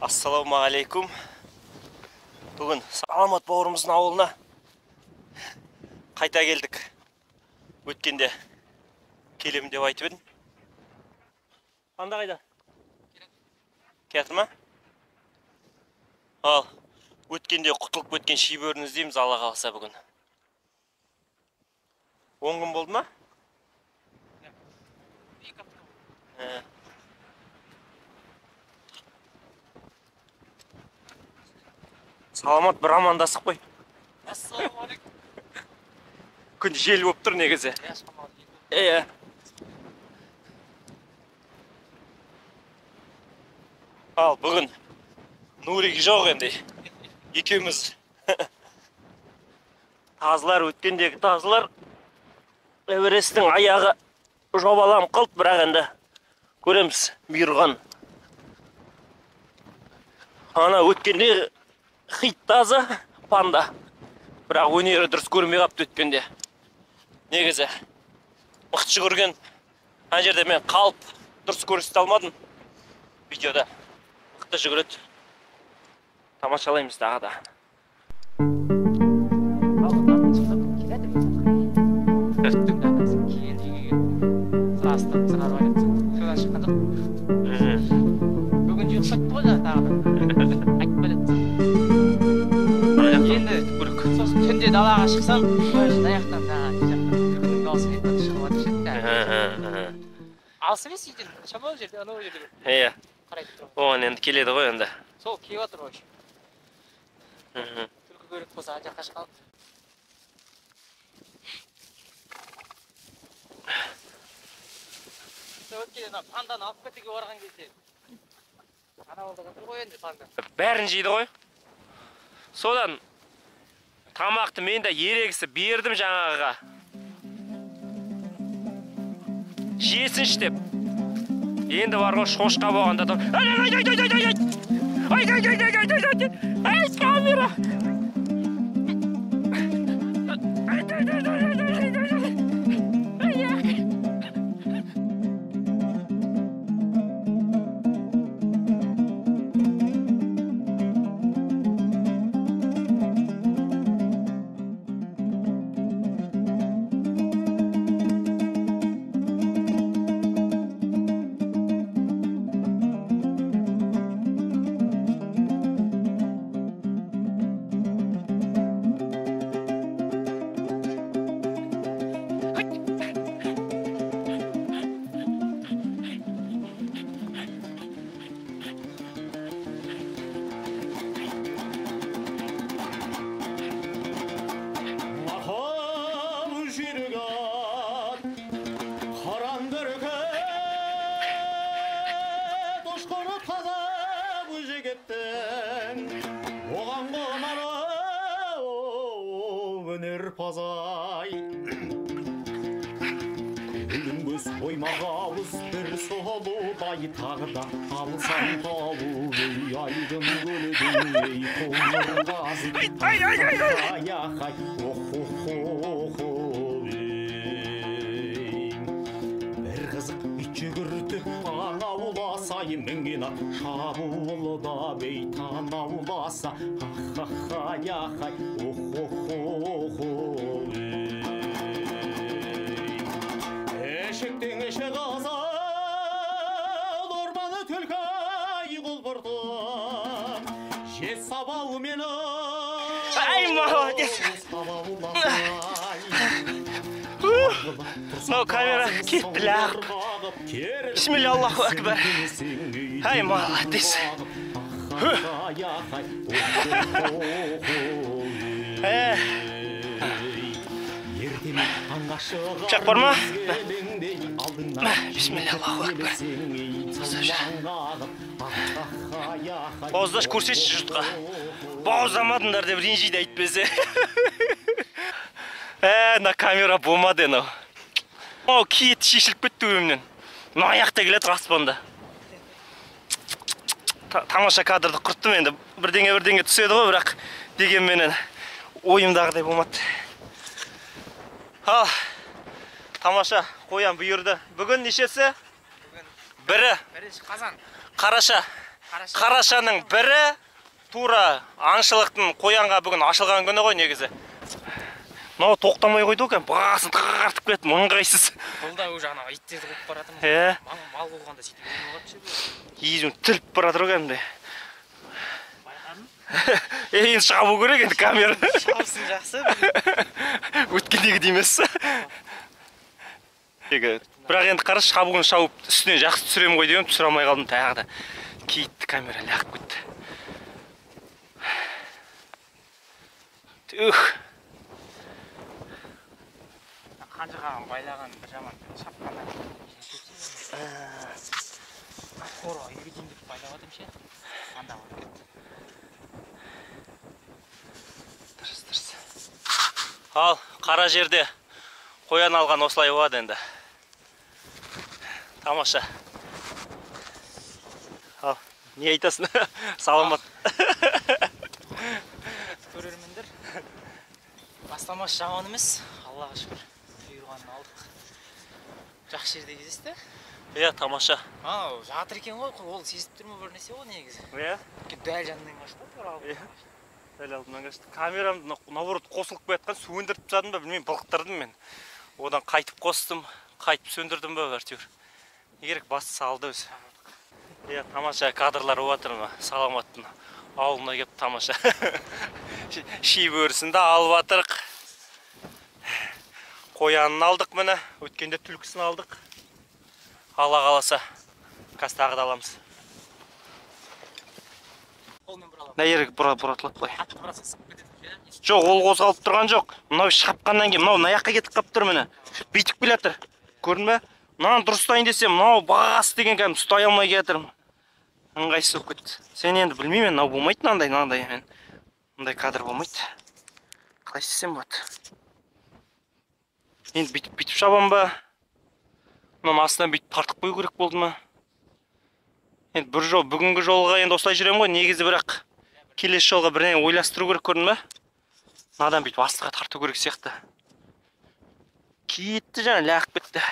Ассалаумағалейкум. Бүгін Саламат бауырымыздың ауылына қайта келдік. Өткенде келемін деп айтып едім. Анда қайда? Кетір ма? Ал, өткенде құтылып өткен шибөрін іздейміз, Алла қаласа бүгін. 10 күн болды ма? Саламат, бір амандасық қой. Ассалаумағалейкум. Күн жел болып тұр негізі. Ал, бүгін Нурик жоқ енді. Екеуміз. Тазылар, өткендегі тазылар. Эвересттің аяғы жобалам қылт, бірақ енді көреміз бұйырған. Ана өткенде хит тазы панда. Бірақ өнері дұрыс көрмей қапты өткенде. Негізі мықты көрген. Ана жерде мен қалып дұрыс көрсете алмадым видеода. Мықты жүгіреді. Тамашалаймыз дағы да. Бүгін жүкпет болды тағы айтып береді. Енді сосын түнде далаға шықсам, аяқтан күннің дауысы кетіп шығып жатыр. Алыс емес үйден, шамалы жерде, анау жерде. Қарайтып тұрмын. Оған енді келеді ғой енді. Сол келіп жатыр ғой. Түлкі көрік болса жаққа шығалып. Өткенде панданы алып кетуге барған кезде. Ана олда жатыр ғой енді панда. Бәрін жейді ғой. Содан тамақты мен де ерегісі бердім жаңағыға. Жесінші деп. Енді бар ғой шошқа болғанда да. Ай, камера! Өнер пазай Өлінгөз оймаға ауыз бір солудай тағыда алсам тауып ей айдын көлігін ей қоңыр ғазы аяқай бір қызық ит жүгіртіп аң ауласай мінген ат шабуылда бейтан ауласа аяқай Eşekten eşek azal ormanı tülkay kulburdu Jet sabahı meni Ay молодец! No kamera kettiler. Bismillah, Allahu Akbar. Ay молодец! Çak var mı? Bismillah, Allahu Akbar. Bozdaş көрсетші жұртқа. Бауызамадыңдар деп ренжиді айтпесе. На камера болмады eno. О, киет шешіліп кетті өмнен. Аяқта келеді аспанда. Тамаша кадрды құрттым енді. Бірдеңе түседі ғой, бірақ дегенменен ойымдағыдай болмады. Ал, тамаша қоян бұйырды. Бүгін нешесі? Бірі. Бірінші қазан. Қараша. Қарашаның бірі тура аңшылықтың қоянға бүгін ашылған күні ғой негізі. Мынау тоқтамай қойды екен, бағасын тартып кетті, мыңғайсыз. Бұл да уже ана иттерді қуып баратырмыз. Мал болғанда сөйтіп болмағатшы. Езім тіліп баратыр екен де. Енді шабу керек енді камера. Шабысын жақсы. Өткендегі деймес. Бірақ енді қара шабуын шауып үстіне жақсы түсірем ғой деген түсіре алмай қалдым тағы да. Кейтті камера лағып кетті. Қанжығаған байлаған бір жаман шапқанда. Қора үйге дейін деп байлап атым ше. Анда барып кетті. Дұрыс. Ал, қара жерде қоян алған осылай болады енді. Тамаша. Ал, не айтасың? Саламат. Көрермендер. Бастамасы жаман емес. Аллаға шүкір. Бұйырғанын алдық. Жақсы жерде кездесті. Иә, тамаша. Жатыр екен ғой, ол сезіп тұрмы бір нәрсе ғой негізі. Иә. Дәл жанынан қашты ғой. Дәл алдынан қашты. Камерамды наоборот қосылып қоятқан сөндіріп тастадым ба, білмеймін, былықтырдым мен. Одан қайтып қостым, қайтып сөндірдім ба, әйтеуір. Керек басты салды өзі. Иә, тамаша кадрлар отыр ма, Саламаттың ауылына келіп тамаша. Ши бөрісінде алып атырық. Қоянын алдық міне, өткенде түлкісін алдық. Алла қаласа, қазір тағы да аламыз. Нәйерік бұратылып қой. Жоқ, ол қозғалып тұрған жоқ. Мынау шапқаннан кейін, мынау наяққа кетіп қап тұр міне. Бүйтіп келе жатыр. Көрдің бе? Мынаны дұрыстайын десем, мынау бағасы деген кәдімгі ұстай алмай кетірмін. Ыңғайсыз болып кетті. Сен енді білмеймін, мынау болмайды, мынандай мен. Мындай кадр болмайды. Қалай істесем болады? Енді бүйтіп шабам ба? Мынау астынан бүйтіп тартып қою керек болды ма? Енді бір жол, бүгінгі жолға енді осылай жүрем ғой, негізі бірақ келесі жолға бірдеңе ойластыру керек, көрдің бе? Мынадан бүйтіп астыға тарту керек сияқты. Кетті жаңа, лағып кетті.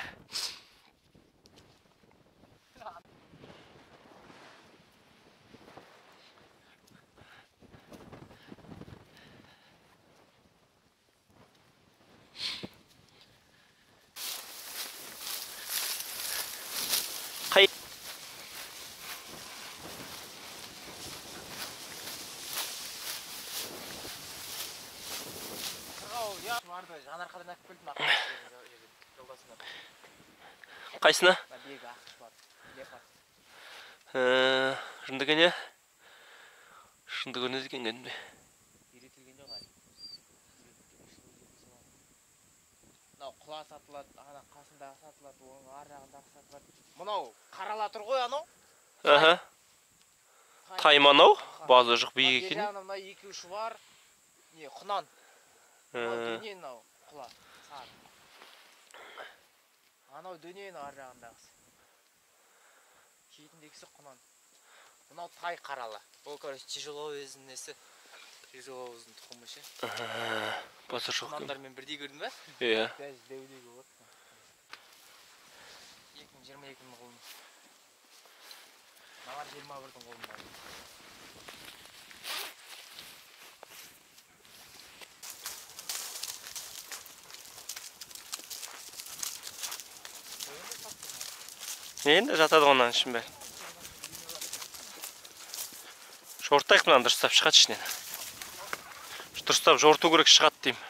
Қайсына? Шындығы не? Шындығы не деген кәнбе? Мынау құла сатылады, ана қасындағы сатылады, оның ар жағындағы сатылады. Мынау қарала тұр ғой анау? Аха. Тайманау? Базы жоқ биік екен. Мына екі-үш бар. Не, құнан. Дөнен ау, құла, сар. Анау дөнен ар жағындағысы. Шетіндегісі құнан. Мынау тай қаралы. Бұл короче тяжеловездің несі. Тяжеловездің тұқымы ше. Базы жоқ. Құнандармен бірдей көрдің бе? Иә. Дәж дәудегі от. 2022-дің қолында. Мағар 21-дің қолында. Енді жатады ғонан үшін бәл. Жортайық мұнан дұрыстап шығады ішінен. Дұрыстап жорту керек шығады дейм.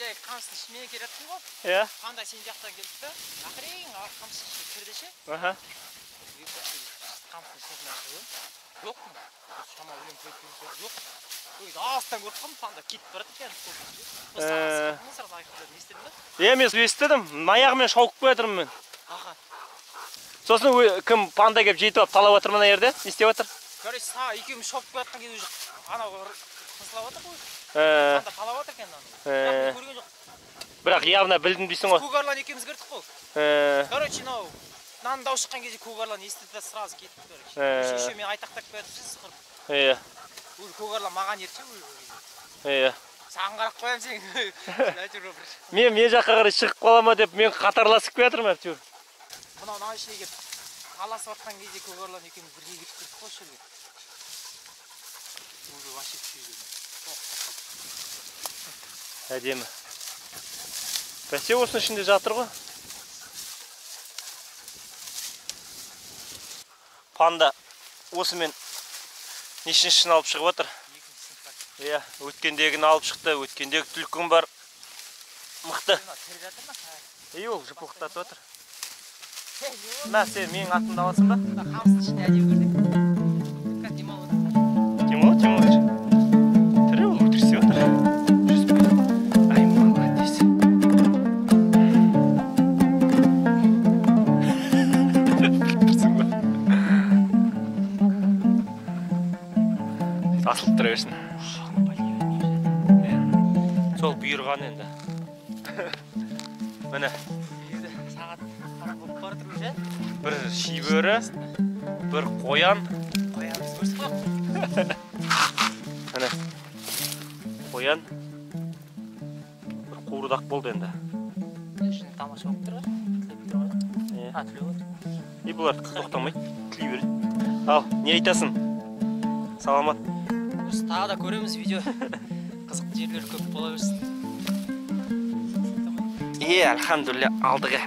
Андай қамыстың ішіне келетін ғой. Иә. Қандай сен жақтан келді да. Ақырын қамыстың ішіне кірді ше. Аха. Қамыстың ішіне шығып. Жоқ. Шама өлең көйткен жоқ. Ой, астан көріп қалдым, панда кетіп барады екен. Сразу айтып не істедің ба? Мен естідім. Аяғымен шауып келе жатырмын мен. Аха. Сосын кім панда келіп жетіп алып талап жатыр мына жерде? Не істеп жатыр? Короче, екеуміз шауып келе жатқан кезде уже анау қысылап жатыр ғой. Панда талап жатыр екен анау. Бірақ көрген жоқ. Бірақ явно білдім дейсің ғой. Көкарлан екеуміз кірдік қой. Короче, мынау нан дауыс шыққан кезде Көкарлан естіді да сразу кетті, короче. Еще мен айтақтап келе жатыр сықырып. Иә. Ой, Көкарлан маған ерте ой. Иә. Саған қарап қоям сен. Әйтеуір бір. Мен жаққа қарай шығып қала ма деп мен қатарласып келе жатырмын әйтеуір. Мынау нан ішіне келіп таласып жатқан кезде Көкарлан екеуміз бірге кіріп кірдік қой жерге. Уже вообще түседі. Әдемі. Бәсе осының ішінде жатыр ғой. Панда осымен нешіншісін алып шығып отыр. Иә, өткендегін алып шықты, өткендегі түлкің бар. Мықты. Ол жыпылықтатып отыр. Мә, сен менің атымды аласың ба? Қамыстың ішіне әдемі көрдік. Как демал отыр. Демал. Түрі ол өтірсе отыр. Ай, молодец. Асылып тұра берсін. Сол бұйырған енді. Міне. Сағат қарап болып бара тұру же? Бір шибөрі, бір қоян. Қоянымыз көрсіп қояп. Міне. Қоян. Бір қуырдақ болды енді. Үшін тамаша болып тұр ғой. Тілеп тұр ғой. Тілеп отыр. И бұлар тоқтамайды, тілей береді. Ал, не айтасың? Саламат. Тағы да көреміз видео. Қызық жерлер көп бола берсін. Альхамдулилля, алдығы.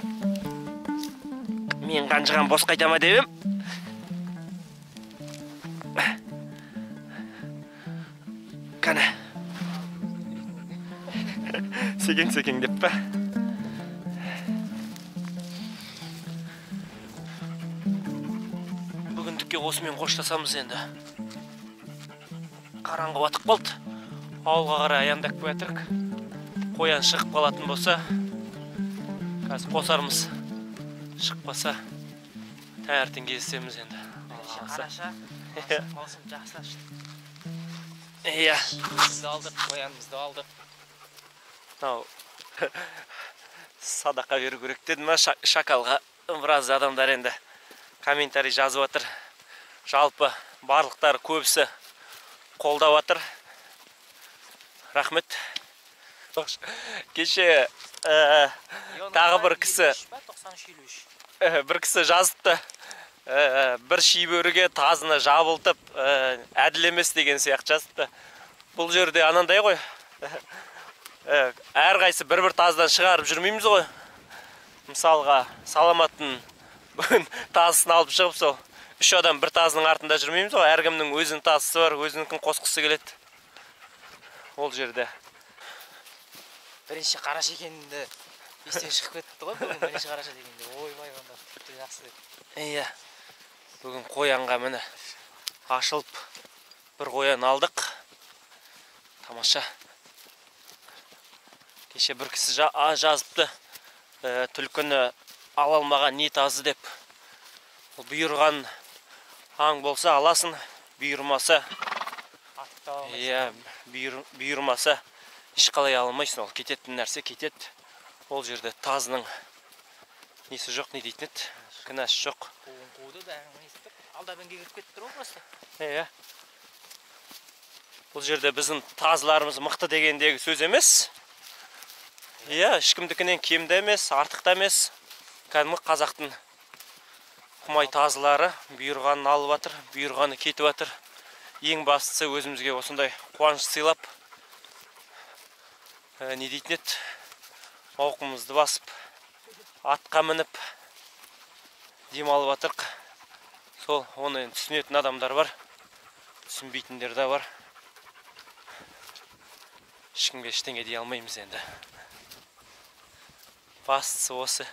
Мен қанжыған бос қайтама дебем. Қана. Секең деп па? Бүгіндікке осымен қоштасамыз енді. Қараңғы батып қалды. Ауылға қарай аяңдап келе жатырмық. Қоян шығып қалатын болса, қазір қосармыз. Шықпаса, таңертең кездесеміз енді. Қараша, маусым жақсы ашты. Иә. Бізді алдық, қоянымызды алдық. Мынау садақа беру керек деді ма шакалға? Біраз адамдар енді комментарий жазып жатыр. Жалпы барлықтары көбісі қолдап жатыр. Рахмет. Кеше тағы бір кісі жазыпты. Бір шибөріге тазыны жабылтып әділ емес деген сияқты жазыпты. Бұл жерде анандай ғой. Әрқайсы бір тазыдан шығарып жүрмейміз ғой. Мысалға Саламаттың бүгін тазысын алып шығып сол 3 адам бір тазының артында жүрмейміз ғой. Әркімнің өзінің тазысы бар, өзінікін қосқысы келеді. Ол жерде. Бірінші қараша екенді естен шығып кетті ғой, бүгін бірінші қараша дегенде. Ойбай, онда тіпті жақсы деді. Иә. Бүгін қоянға міне ашылып бір қоян алдық. Тамаша. Кеше бір кісі жазыпты. Түлкіні ала алмаған не тазы деп. Бұйырған аң болса аласың, бұйырмаса. Иә, бұйырмаса ешқалай алмайсың. Ол кететін нәрсе кетеді. Ол жерде тазының несі жоқ, не дейтін еді? Кінәсі жоқ. Қуды бәрін естіп, алдабенге кіріп кетті тұр ғой просто. Иә. Бұл жерде біздің тазыларымыз мықты дегендегі сөз емес. Иә, ешкімдікінен кемді емес, артықта емес. Кәдімгі қазақтың құмай тазылары бұйырғанын алып жатыр, бұйырғаны кетіп жатыр. Ең бастысы өзімізге осындай қуаныш сыйлап, не дейтін еді, мауқымызды басып, атқа мініп, демалып жатырық. Сол, оны түсінетін адамдар бар, түсінбейтіндер де бар. Ешкімге ештеңе дей алмаймыз енді. бастысы осы.